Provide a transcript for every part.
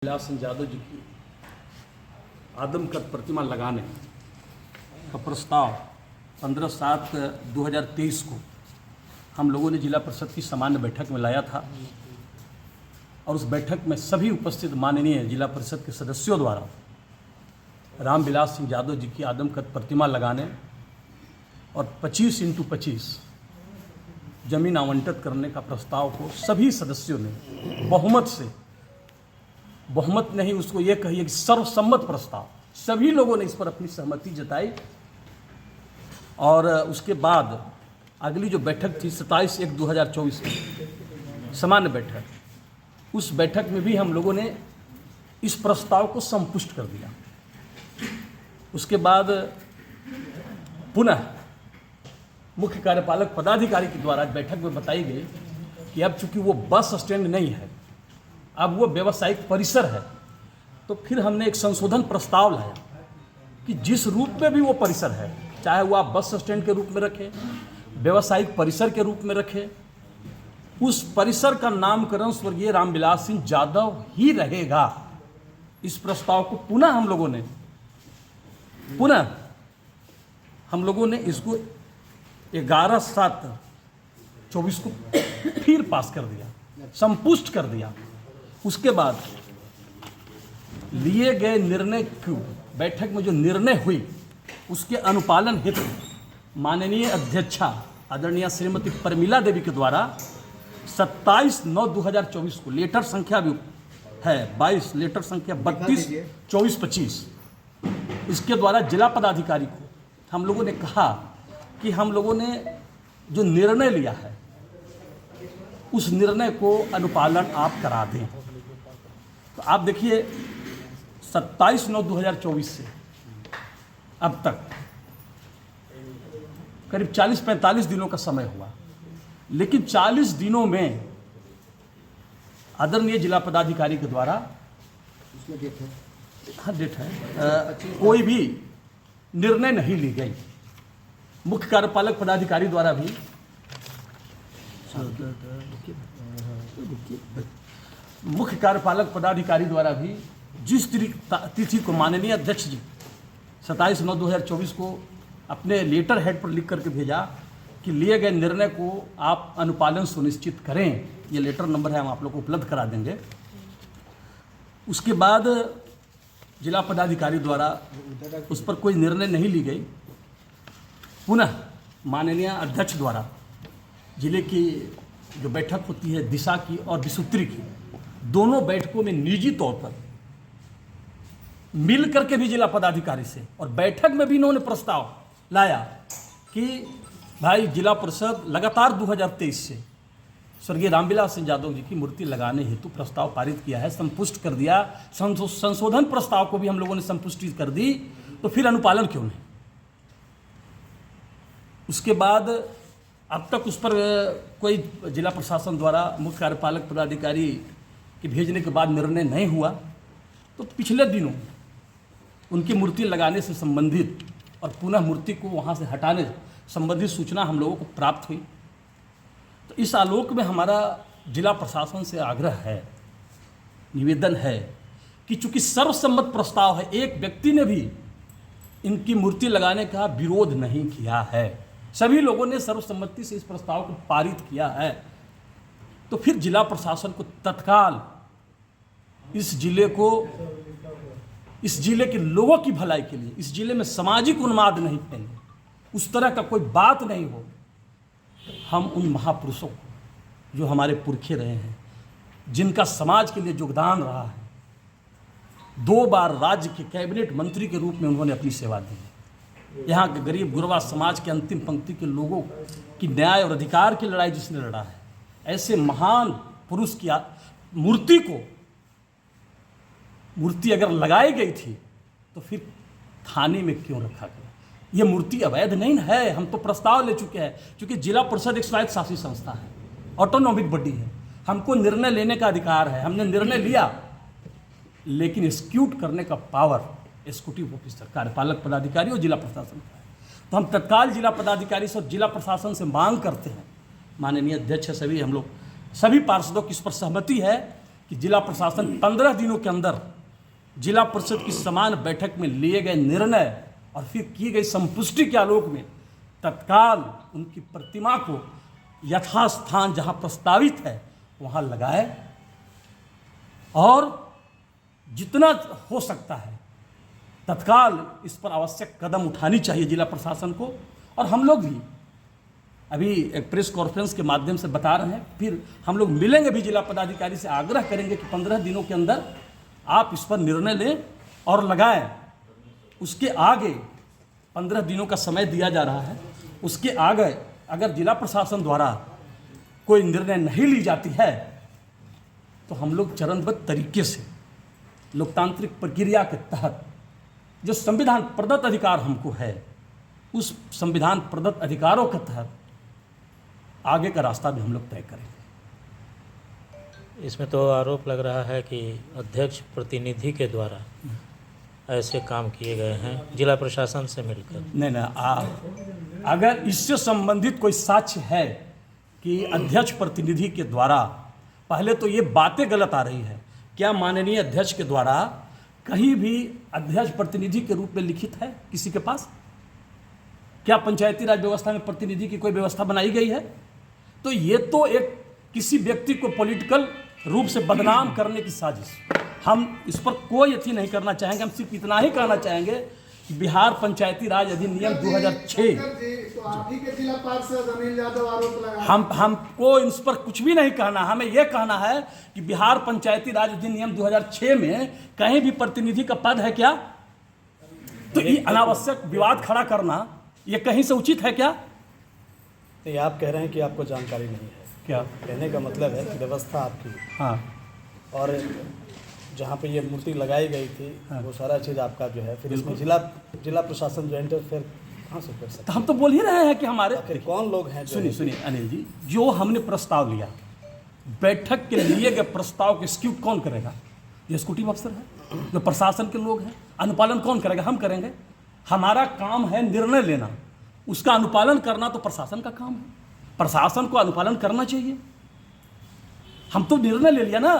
विलास सिंह यादव जी की आदमकद प्रतिमा लगाने का प्रस्ताव 15/7/2023 को हम लोगों ने जिला परिषद की सामान्य बैठक में लाया था और उस बैठक में सभी उपस्थित माननीय जिला परिषद के सदस्यों द्वारा रामविलास सिंह यादव जी की आदमकद प्रतिमा लगाने और 25x25 जमीन आवंटित करने का प्रस्ताव को सभी सदस्यों ने बहुमत नहीं, उसको ये कहिए कि सर्वसम्मत प्रस्ताव, सभी लोगों ने इस पर अपनी सहमति जताई। और उसके बाद अगली जो बैठक थी 27/1/2024 की सामान्य बैठक, उस बैठक में भी हम लोगों ने इस प्रस्ताव को संपुष्ट कर दिया। उसके बाद पुनः मुख्य कार्यपालक पदाधिकारी के द्वारा बैठक में बताई गई कि अब चूंकि वो बस स्टैंड नहीं है, अब वो व्यावसायिक परिसर है, तो फिर हमने एक संशोधन प्रस्ताव लाया कि जिस रूप में भी वो परिसर है, चाहे वो आप बस स्टैंड के रूप में रखें, व्यावसायिक परिसर के रूप में रखें, उस परिसर का नामकरण स्वर्गीय रामविलास सिंह यादव ही रहेगा। इस प्रस्ताव को पुनः हम लोगों ने इसको 11/7/24 को फिर पास कर दिया, संपुष्ट कर दिया। उसके बाद लिए गए निर्णय की बैठक में जो निर्णय हुई उसके अनुपालन हेतु माननीय अध्यक्षा आदरणीय श्रीमती परमिला देवी के द्वारा 27/9/2024 को लेटर संख्या भी है 22, लेटर संख्या 32/24/25, इसके द्वारा जिला पदाधिकारी को हम लोगों ने कहा कि हम लोगों ने जो निर्णय लिया है उस निर्णय को अनुपालन आप करा दें। तो आप देखिए 27/9/2024 से अब तक करीब 40-45 दिनों का समय हुआ, लेकिन 40 दिनों में आदरणीय जिला पदाधिकारी के द्वारा डेट है कोई भी निर्णय नहीं ली गई। मुख्य कार्यपालक पदाधिकारी द्वारा भी जिस तिथि को माननीय अध्यक्ष जी 27/9/2024 को अपने लेटर हेड पर लिख करके भेजा कि लिए गए निर्णय को आप अनुपालन सुनिश्चित करें, ये लेटर नंबर है, हम आप लोग को उपलब्ध करा देंगे। उसके बाद जिला पदाधिकारी द्वारा उस पर कोई निर्णय नहीं ली गई। पुनः माननीय अध्यक्ष द्वारा जिले की जो बैठक होती है दिशा की और विसूत्री की, दोनों बैठकों में निजी तौर पर मिल करके भी जिला पदाधिकारी से और बैठक में भी इन्होंने प्रस्ताव लाया कि भाई जिला परिषद लगातार 2023 से स्वर्गीय रामविलास सिंह यादव जी की मूर्ति लगाने हेतु प्रस्ताव पारित किया है, संपुष्ट कर दिया। संशोधन प्रस्ताव को भी हम लोगों ने संपुष्टि कर दी, तो फिर अनुपालन क्यों नहीं। उसके बाद अब तक उस पर कोई जिला प्रशासन द्वारा मुख्य कार्यपालक पदाधिकारी के भेजने के बाद निर्णय नहीं हुआ। तो पिछले दिनों उनकी मूर्ति लगाने से संबंधित और पुनः मूर्ति को वहाँ से हटाने संबंधित सूचना हम लोगों को प्राप्त हुई। तो इस आलोक में हमारा जिला प्रशासन से आग्रह है, निवेदन है कि चूंकि सर्वसम्मत प्रस्ताव है, एक व्यक्ति ने भी इनकी मूर्ति लगाने का विरोध नहीं किया है, सभी लोगों ने सर्वसम्मति से इस प्रस्ताव को पारित किया है, तो फिर जिला प्रशासन को तत्काल इस जिले के लोगों की भलाई के लिए, इस जिले में सामाजिक उन्माद नहीं फैले, उस तरह का कोई बात नहीं हो, हम उन महापुरुषों को जो हमारे पुरखे रहे हैं, जिनका समाज के लिए योगदान रहा है, 2 बार राज्य के कैबिनेट मंत्री के रूप में उन्होंने अपनी सेवा दी, यहाँ के गरीब गुरबा समाज के अंतिम पंक्ति के लोगों की न्याय और अधिकार की लड़ाई जिसने लड़ा है, ऐसे महान पुरुष की मूर्ति अगर लगाई गई थी तो फिर थाने में क्यों रखा गया। ये मूर्ति अवैध नहीं है, हम तो प्रस्ताव ले चुके हैं, क्योंकि जिला परिषद एक स्वायत्त शासी संस्था है, ऑटोनॉमिक बॉडी है, हमको निर्णय लेने का अधिकार है, हमने निर्णय लिया, लेकिन एग्जीक्यूट करने का पावर एग्जीक्यूटिव ऑफिसर कार्यपालक पदाधिकारी और जिला प्रशासन का है। तो हम तत्काल जिला पदाधिकारी से और जिला प्रशासन से मांग करते हैं, माननीय अध्यक्ष सभी हम लोग सभी पार्षदों की इस पर सहमति है कि जिला प्रशासन 15 दिनों के अंदर जिला परिषद की समान बैठक में लिए गए निर्णय और फिर की गई संपुष्टि के आलोक में तत्काल उनकी प्रतिमा को यथास्थान जहां प्रस्तावित है वहां लगाए और जितना हो सकता है तत्काल इस पर आवश्यक कदम उठानी चाहिए जिला प्रशासन को। और हम लोग भी अभी एक प्रेस कॉन्फ्रेंस के माध्यम से बता रहे हैं, फिर हम लोग मिलेंगे भी जिला पदाधिकारी से, आग्रह करेंगे कि 15 दिनों के अंदर आप इस पर निर्णय लें और लगाएं। उसके आगे 15 दिनों का समय दिया जा रहा है, उसके आगे अगर जिला प्रशासन द्वारा कोई निर्णय नहीं ली जाती है तो हम लोग चरणबद्ध तरीके से लोकतांत्रिक प्रक्रिया के तहत जो संविधान प्रदत्त अधिकार हमको है उस संविधान प्रदत्त अधिकारों के तहत आगे का रास्ता भी हम लोग तय करेंगे। इसमें तो आरोप लग रहा है कि अध्यक्ष प्रतिनिधि के द्वारा ऐसे काम किए गए हैं जिला प्रशासन से मिलकर। नहीं, अगर इससे संबंधित कोई साक्ष्य है कि अध्यक्ष प्रतिनिधि के द्वारा, पहले तो ये बातें गलत आ रही है। क्या माननीय अध्यक्ष के द्वारा कहीं भी अध्यक्ष प्रतिनिधि के रूप में लिखित है किसी के पास? क्या पंचायती राज व्यवस्था में प्रतिनिधि की कोई व्यवस्था बनाई गई है? तो ये तो एक किसी व्यक्ति को पॉलिटिकल रूप से बदनाम करने की साजिश। हम इस पर कोई अथी नहीं करना चाहेंगे। हम सिर्फ इतना ही कहना चाहेंगे कि बिहार पंचायती राज अधिनियम 2006 हमको इस पर कुछ भी नहीं कहना। हमें यह कहना है कि बिहार पंचायती राज अधिनियम 2006 में कहीं भी प्रतिनिधि का पद है क्या? तो ये अनावश्यक विवाद खड़ा करना ये कहीं से उचित है क्या? नहीं, आप कह रहे हैं कि आपको जानकारी नहीं है। क्या कहने का मतलब है कि व्यवस्था आपकी, हाँ, और जहाँ पे ये मूर्ति लगाई गई थी, हाँ, वो सारा चीज़ आपका जो है, फिर इसमें जिला प्रशासन जो इंटरफेयर कहाँ से कर सकते? तो हम तो बोल ही रहे हैं कि हमारे फिर कौन लोग हैं? सुनिए अनिल जी, जो हमने प्रस्ताव लिया, बैठक के लिए गए प्रस्ताव को एग्जीक्यूट कौन करेगा? जो एग्जीक्यूटिव अफसर है, जो प्रशासन के लोग हैं। अनुपालन कौन करेगा? हम करेंगे। हमारा काम है निर्णय लेना, उसका अनुपालन करना तो प्रशासन का काम है। प्रशासन को अनुपालन करना चाहिए। हम तो निर्णय ले लिया ना,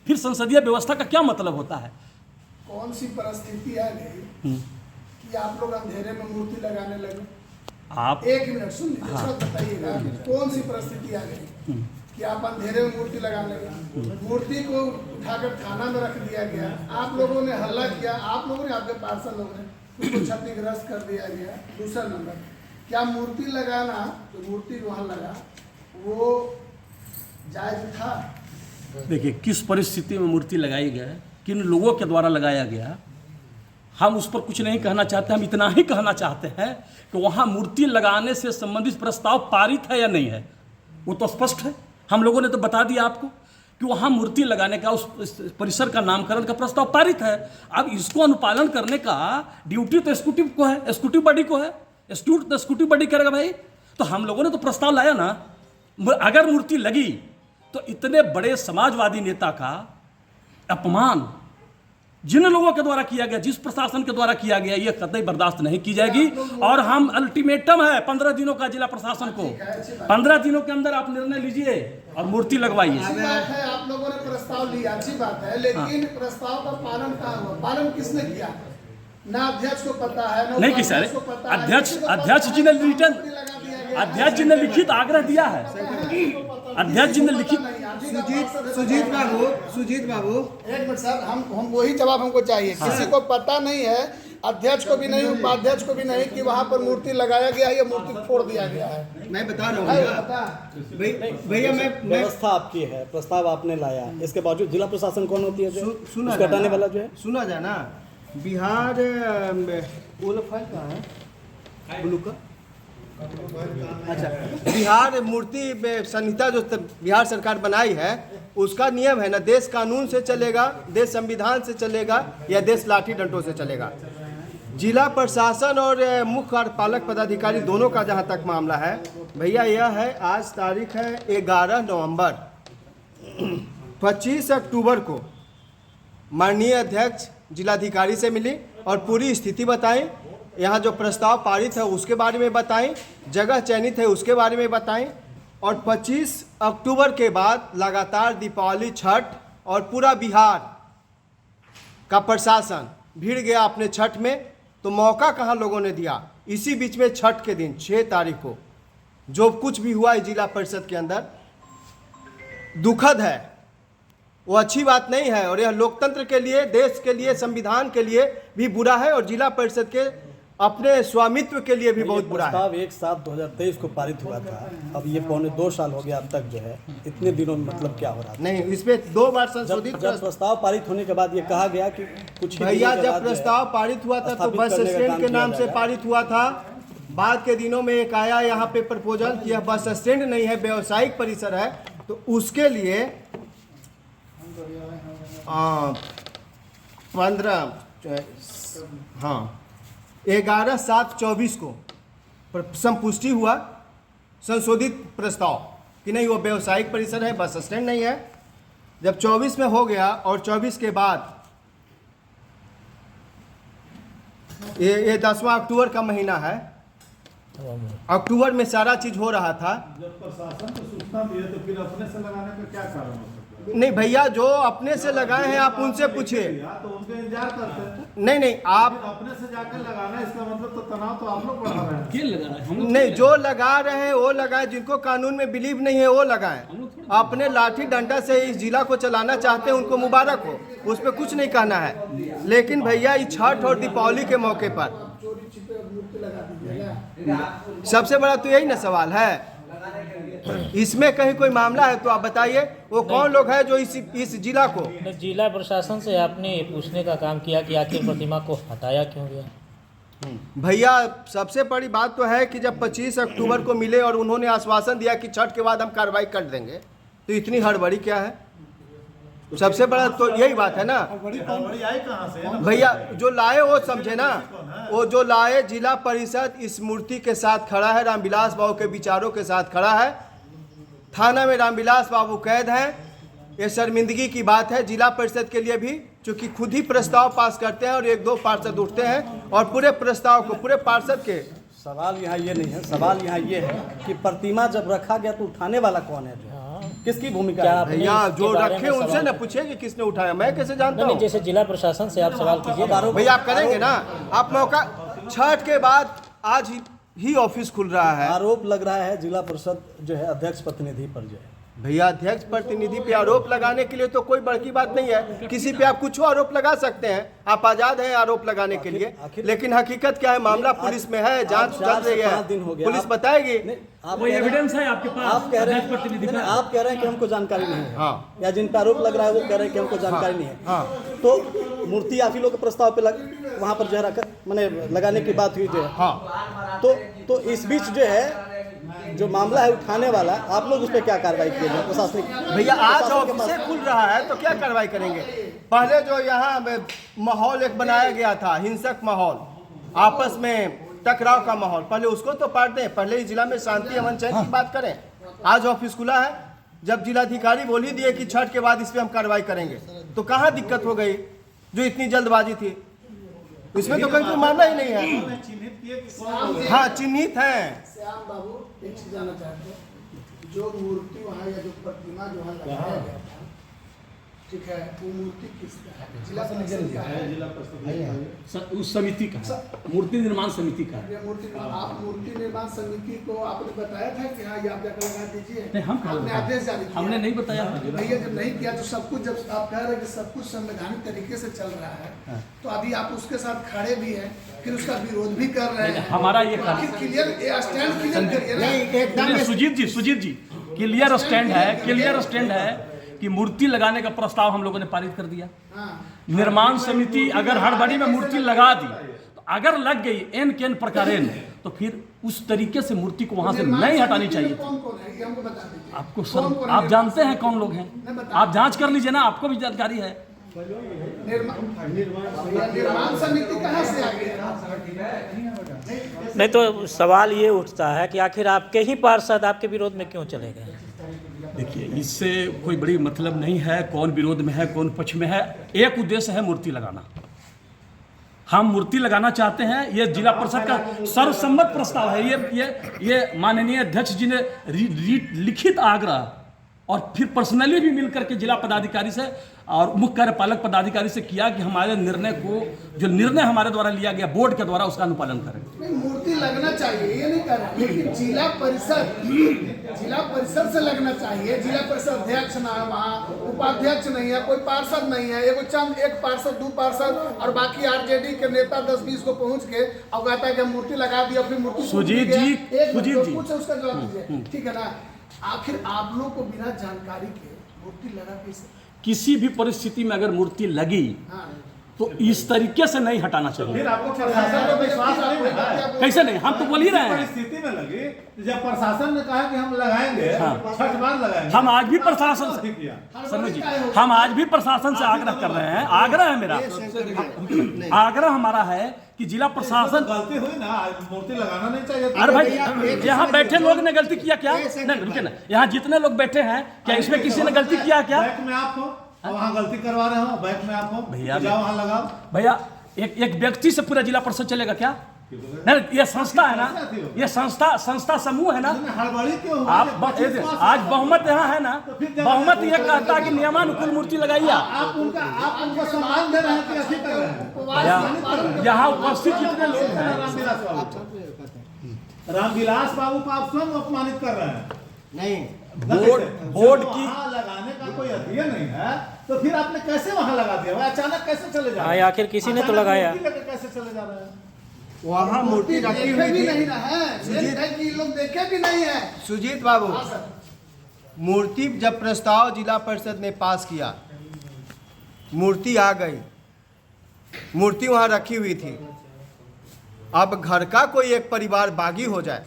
फिर संसदीय व्यवस्था का क्या मतलब होता है? कौन सी परिस्थिति आ गई कि आप लोग अंधेरे में मूर्ति लगाने लगे? आप एक मिनट सुन लीजिए, हाँ, बताइएगा कौन सी परिस्थिति आ गई कि आप अंधेरे में मूर्ति लगाने लगे? मूर्ति को उठाकर थाना में रख दिया गया, आप लोगों ने हल्ला किया, आप लोगों ने, आपके पार्षद लोगों ने उसको क्षतिग्रस्त कर दिया गया। दूसरा नंबर, क्या मूर्ति लगाना, जो मूर्ति वहाँ लगा वो जायज था? देखिए, किस परिस्थिति में मूर्ति लगाई गई, किन लोगों के द्वारा लगाया गया, हम उस पर कुछ नहीं कहना चाहते। हम इतना ही कहना चाहते हैं कि वहाँ मूर्ति लगाने से संबंधित प्रस्ताव पारित है या नहीं है, वो तो स्पष्ट है। हम लोगों ने तो बता दिया आपको कि वहाँ मूर्ति लगाने का, उस परिसर का नामकरण का प्रस्ताव पारित है। अब इसको अनुपालन करने का ड्यूटी तो एग्जीक्यूटिव को है, एग्जीक्यूटिव बॉडी को है। एग्जीक्यूटिव बॉडी करेगा भाई। तो हम लोगों ने तो प्रस्ताव लाया ना। अगर मूर्ति लगी तो इतने बड़े समाजवादी नेता का अपमान जिन लोगों के द्वारा किया गया, जिस प्रशासन के द्वारा किया गया, ये कतई बर्दाश्त नहीं की जाएगी। और हम अल्टीमेटम है 15 दिनों का जिला प्रशासन को, 15 दिनों के अंदर आप निर्णय लीजिए और मूर्ति लगवाइए। अच्छी बात है, आप लोगों ने प्रस्ताव लिया, अच्छी बात है, लेकिन प्रस्ताव का पालन कहाँ हुआ? पालन किसने किया? ना अध्यक्ष को पता है, ना नहीं कि सर, अध्यक्ष जी ने रिटर्न, अध्यक्ष जी ने लिखित आग्रह दिया है। अध्यक्ष जी ने लिखित, सुजीत बाबू एक मिनट सर, हम वही जवाब हमको चाहिए। किसी को पता नहीं है, अध्यक्ष को भी नहीं, उपाध्यक्ष को भी नहीं, कि वहाँ पर मूर्ति लगाया गया है या मूर्ति फोड़ दिया गया है। मैं बता रहा हूँ भैया, मैं व्यवस्था आपकी है, प्रस्ताव आपने लाया, इसके बावजूद जिला प्रशासन कौन होती है जो उसको हटाने वाला जो है? सुना जाए ना, बिहार कहाँ है ब्लू का, अच्छा, बिहार मूर्ति संहिता जो बिहार सरकार बनाई है उसका नियम है ना, देश कानून से चलेगा, देश संविधान से चलेगा या देश लाठी डंडों से चलेगा। जिला प्रशासन और मुख्य कार्यपालक पदाधिकारी दोनों का जहां तक मामला है भैया, यह है, आज तारीख है 11 नवंबर, 25 अक्टूबर को माननीय अध्यक्ष जिलाधिकारी से मिली और पूरी स्थिति बताई। यहाँ जो प्रस्ताव पारित है उसके बारे में बताएं, जगह चयनित है उसके बारे में बताएं, और 25 अक्टूबर के बाद लगातार दीपावली, छठ और पूरा बिहार का प्रशासन भिड़ गया अपने छठ में, तो मौका कहाँ लोगों ने दिया। इसी बीच में छठ के दिन 6 तारीख को जो कुछ भी हुआ है जिला परिषद के अंदर, दुखद है, वो अच्छी बात नहीं है, और यह लोकतंत्र के लिए, देश के लिए, संविधान के लिए भी बुरा है, और जिला परिषद के अपने स्वामित्व के लिए भी बहुत बुरा है। प्रस्ताव 1/7/2023 को पारित हुआ था, अब ये 2.25 साल हो गया अब तक जो है, इतने दिनों में मतलब क्या हो रहा था? नहीं, इसमें 2 बार संशोधित जब प्रस्ताव पारित होने के बाद ये कहा गया कि कुछ ही भैया, दिनों के जब बाद जो है, प्रस्ताव पारित हुआ था तो स्थापित बस करने का स्टैंड काम के किया नाम से जाएगा। पारित हुआ था। बाद के दिनों में एक आया यहाँ पे प्रपोजल कि यह बस स्टैंड नहीं है, व्यावसायिक परिसर है, तो उसके लिए 11/7/24 को संपुष्टि हुआ संशोधित प्रस्ताव कि नहीं, वो व्यावसायिक परिसर है, बस स्टैंड नहीं है। जब 24 में हो गया और 24 के बाद ये 10वां अक्टूबर का महीना है, अक्टूबर में सारा चीज हो रहा था। जब प्रशासन को सूचना दी है तो फिर अपने से लगाने का क्या कारण हो सकता है? नहीं भैया, जो अपने से लगाए हैं आप उनसे पूछिए। या तो उनके इंतजार करते हैं, नहीं, आप फिर अपने से जाकर लगाना, इसका मतलब तो तनाव तो आप लोग बढ़ा रहे हैं। नहीं, जो लगा रहे हैं वो लगाए, जिनको कानून में बिलीव नहीं है वो लगाएं। अपने लाठी डंडा से इस जिला को चलाना चाहते हैं, उनको मुबारक हो, उस पर कुछ नहीं कहना है। लेकिन भैया, इस छठ और दीपावली के मौके पर सबसे बड़ा तो यही ना सवाल है, इसमें कहीं कोई मामला है तो आप बताइए, वो कौन लोग हैं जो इस जिला को। जिला प्रशासन से आपने पूछने का काम किया कि आखिर प्रतिमा को हटाया क्यों गया? भैया, सबसे बड़ी बात तो है कि जब 25 अक्टूबर को मिले और उन्होंने आश्वासन दिया कि छठ के बाद हम कार्रवाई कर देंगे, तो इतनी हड़बड़ी क्या है? सबसे बड़ा तो यही बात है ना बड़ी आई कहाँ से? भैया। जो लाए वो समझे ना, वो जो लाए, जिला परिषद इस मूर्ति के साथ खड़ा है, रामविलास बाबू के विचारों के साथ खड़ा है। थाना में रामविलास बाबू कैद हैं, ये शर्मिंदगी की बात है जिला परिषद के लिए भी, क्योंकि खुद ही प्रस्ताव पास करते हैं और 1-2 पार्षद उठते हैं और पूरे प्रस्ताव को, पूरे पार्षद के। सवाल यहाँ ये नहीं है, सवाल यहाँ ये है कि प्रतिमा जब रखा गया तो उठाने वाला कौन है, जो किसकी भूमिका है? भैया, जो रखे उनसे ना पूछिए कि किसने उठाया, मैं कैसे जानता हूँ? जैसे जिला प्रशासन से आप सवाल कीजिए। भैया, आप करेंगे ना, आप मौका, छठ के बाद आज ही ऑफिस खुल रहा है। आरोप लग रहा है जिला परिषद जो है अध्यक्ष प्रतिनिधि पर जो है। भैया, अध्यक्ष प्रतिनिधि पे आरोप लगाने के लिए तो कोई बड़ी बात नहीं है, किसी पे आप कुछ आरोप लगा सकते हैं, आप आजाद हैं आरोप लगाने के लिए। लेकिन हकीकत क्या है, मामला पुलिस में है, जांच चल रही है, पुलिस बताएगी। कोई एविडेंस है आपके पास? आप कह रहे हैं, आप कह रहे हैं कि हमको जानकारी नहीं है, हाँ, या जिन पर आरोप लग रहा है वो कह रहे हैं कि हमको जानकारी नहीं है। हाँ, तो मूर्ति आप ही लोग के प्रस्ताव पे वहाँ पर जो है मैंने लगाने की बात हुई जो है, हाँ, तो इस बीच जो है जो मामला है उठाने वाला, आप लोग उस पर क्या कार्रवाई किए हैं प्रशासनिक? भैया, आज ऑफिस खुल रहा है तो क्या कार्रवाई करेंगे? पहले जो यहाँ माहौल एक बनाया गया था, हिंसक माहौल, आपस में टकराव का माहौल, पहले उसको तो पाट दें, पहले इस जिला में शांति अमन चैन की बात करें। आज ऑफिस खुला है, जब जिलाधिकारी बोल ही दिए कि छठ के बाद इस पर हम कार्रवाई करेंगे, तो कहाँ दिक्कत हो गई जो इतनी जल्दबाजी थी? इसमें तो कोई मामला ही नहीं है। हाँ, चिन्हित है। श्याम बाबू, एक चीज जानना चाहते हैं, जो मूर्ति वहाँ या जो प्रतिमा जो वहाँ लगाया गया था, ठीक है, वो मूर्ति किसका है? जिला परिषद का है, उस समिति का है, मूर्ति निर्माण समिति का है। ये मूर्ति, आप मूर्ति निर्माण समिति को आपने बताया था कि हाँ ये आप जाकर लगा दीजिए? नहीं, हम आपने आदेश जारी किया? हमने नहीं बताया। भैया, जब नहीं किया तो सब कुछ, जब आप कह रहे हैं कि सब कुछ संवैधानिक तरीके से चल रहा है, तो अभी आप उसके साथ खड़े भी हैं, फिर उसका विरोध भी कर रहे हैं। हमारा ये क्लियर स्टैंड क्लियर करिए ना। सुजीत जी क्लियर स्टैंड है कि मूर्ति लगाने का प्रस्ताव हम लोगों ने पारित कर दिया। निर्माण समिति अगर हड़बड़ी में मूर्ति लगा दी, तो अगर लग गई एन केन प्रकारेण, तो फिर उस तरीके से मूर्ति को वहां से नहीं हटानी चाहिए। कौन कौन है ये हमको बता दीजिए। आपको सर, आप जानते हैं कौन लोग हैं, आप जांच कर लीजिए ना, आपको भी जानकारी है। निर्माण समिति कहाँ से आ गई? नहीं, तो सवाल ये उठता है कि आखिर आपके ही पार्षद आपके विरोध में क्यों चले गए? देखिए, इससे कोई बड़ी मतलब नहीं है कौन विरोध में है कौन पक्ष में है। एक उद्देश्य है मूर्ति लगाना, हम मूर्ति लगाना चाहते हैं। ये जिला परिषद का सर्वसम्मत प्रस्ताव है। ये माननीय अध्यक्ष जी ने लिखित आग्रह और फिर पर्सनली भी मिलकर के जिला पदाधिकारी से और मुख्य कार्यपालक पदाधिकारी से किया कि हमारे निर्णय को, जो निर्णय हमारे द्वारा लिया गया बोर्ड के द्वारा, उसका अनुपालन करें। नहीं, मूर्ति लगना चाहिए, ये नहीं कर रहे, लेकिन जिला परिषद से लगना चाहिए। जिला परिषद अध्यक्ष ना है वहाँ, उपाध्यक्ष नहीं है, कोई पार्षद नहीं है, एक पार्षद 2 पार्षद और बाकी आरजेडी के नेता 10-20 को पहुंच के और कहता है कि मूर्ति लगा दिया, फिर मूर्ति सुजीत जी पूछे उसका जवाब दीजिए, ठीक है ना। आखिर आप लोग को बिना जानकारी के मूर्ति लगा कैसे? किसी भी परिस्थिति में अगर मूर्ति लगी तो इस तरीके से नहीं हटाना चाहिए। फिर आपको प्रशासन पर विश्वास नहीं है? कैसे नहीं, हम तो बोल ही रहे हैं। परिस्थिति में लगी, जब प्रशासन ने कहा कि हम लगाएंगे, 6 बार लगाएंगे, हम आज भी प्रशासन से, सनु जी, हम आज भी प्रशासन से आग्रह कर रहे हैं। आग्रह है मेरा, आग्रह हमारा है कि जिला प्रशासन, गलती हुई ना, मूर्ति लगाना नहीं चाहिए। अरे भाई, यहाँ बैठे लोग ने गलती किया क्या? नहीं रुकिए ना, यहाँ जितने लोग बैठे हैं, क्या इसमें किसी ने गलती किया क्या? बैक में आप हो, वहाँ गलती करवा रहे हो, बैक में आप हो, भैया, जाओ वहाँ लगाओ। भैया, एक व्यक्ति से पूरा जिला परिषद चलेगा क्या? नहीं, ये संस्था है ना, ये संस्था समूह है ना। हड़बड़ी क्यों हुई? आज बहुमत यहाँ है ना, बहुमत ये कहता है कि नियमानुकूल मूर्ति लगाइए। आप उनका सम्मान दे रहे हैं कि ऐसे कर रहे हैं? यहाँ उपस्थित जितने लोग हैं, रामविलास बाबू को आप स्वयं अपमानित कर रहे हैं। नहीं, बोर्ड की लगाने का कोई अध्ययन नहीं है, तो फिर आपने कैसे वहाँ लगा दिया? वो अचानक कैसे चले जा रहे हैं? आखिर किसी ने तो लगाया। कैसे चले जा रहे हैं? वहाँ मूर्ति रखी हुई भी थी। नहीं है, ये लोग देखे भी नहीं है। सुजीत बाबू, मूर्ति जब प्रस्ताव जिला परिषद ने पास किया, मूर्ति आ गई, मूर्ति वहाँ रखी हुई थी। अब घर का कोई एक परिवार बागी हो जाए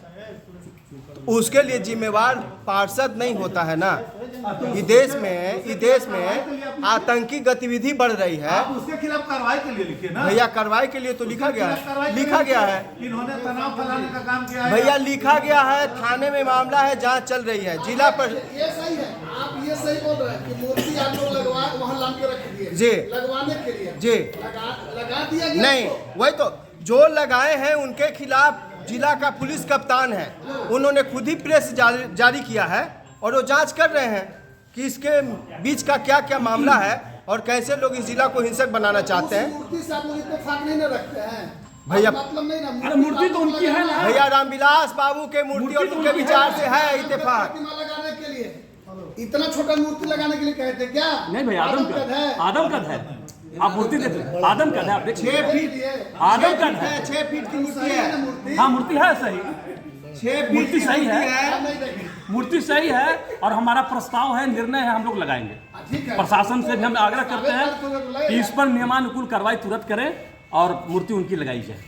तो उसके लिए जिम्मेवार पार्षद नहीं होता है ना। इस देश में आतंकी गतिविधि बढ़ रही है। आप उसके खिलाफ कार्रवाई के लिए लिखिए ना। भैया, कार्रवाई के लिए तो लिखा गया है, इन्होंने तनाव फैलाने का काम किया है। भैया लिखा गया है, थाने में मामला है, जांच चल रही है। जिला पर ये सही है, आप ये सही बोल रहे हैं कि मूर्ति आप लोग लगवा वहाँ ला के रख दिए जी, लगवाने के लिए जी, लगा दिया गया। नहीं, वही तो जो लगाए हैं उनके खिलाफ जिला का पुलिस कप्तान है, उन्होंने खुद ही प्रेस जारी किया है और वो जांच कर रहे हैं कि इसके बीच का क्या क्या मामला है और कैसे लोग इस जिला को हिंसक बनाना चाहते हैं। मूर्ति से आप लोग इत्तेफाक नहीं रखते हैं भैया, मतलब नहीं ना। अरे मूर्ति तो उनकी है ना भैया, रामविलास बाबू के मूर्ति और उनके विचार से है इत्तेफाक। प्रतिमा लगाने के लिए इतना छोटा मूर्ति लगाने के लिए कहते क्या? नहीं भाई, आदमकद है। आप मूर्ति देख लो, आदमकद है। आप देखिए 6 फीट आदमकद है, 6 फीट की मूर्ति है। हाँ मूर्ति है सही, 6 फीट मूर्ति की सही मूर्ति है, मूर्ति सही है। और हमारा प्रस्ताव है, निर्णय है, हम लोग लगाएंगे। प्रशासन से भी हम आग्रह करते हैं कि इस पर नियमानुकूल कार्रवाई तुरंत करें और मूर्ति उनकी लगाई जाए।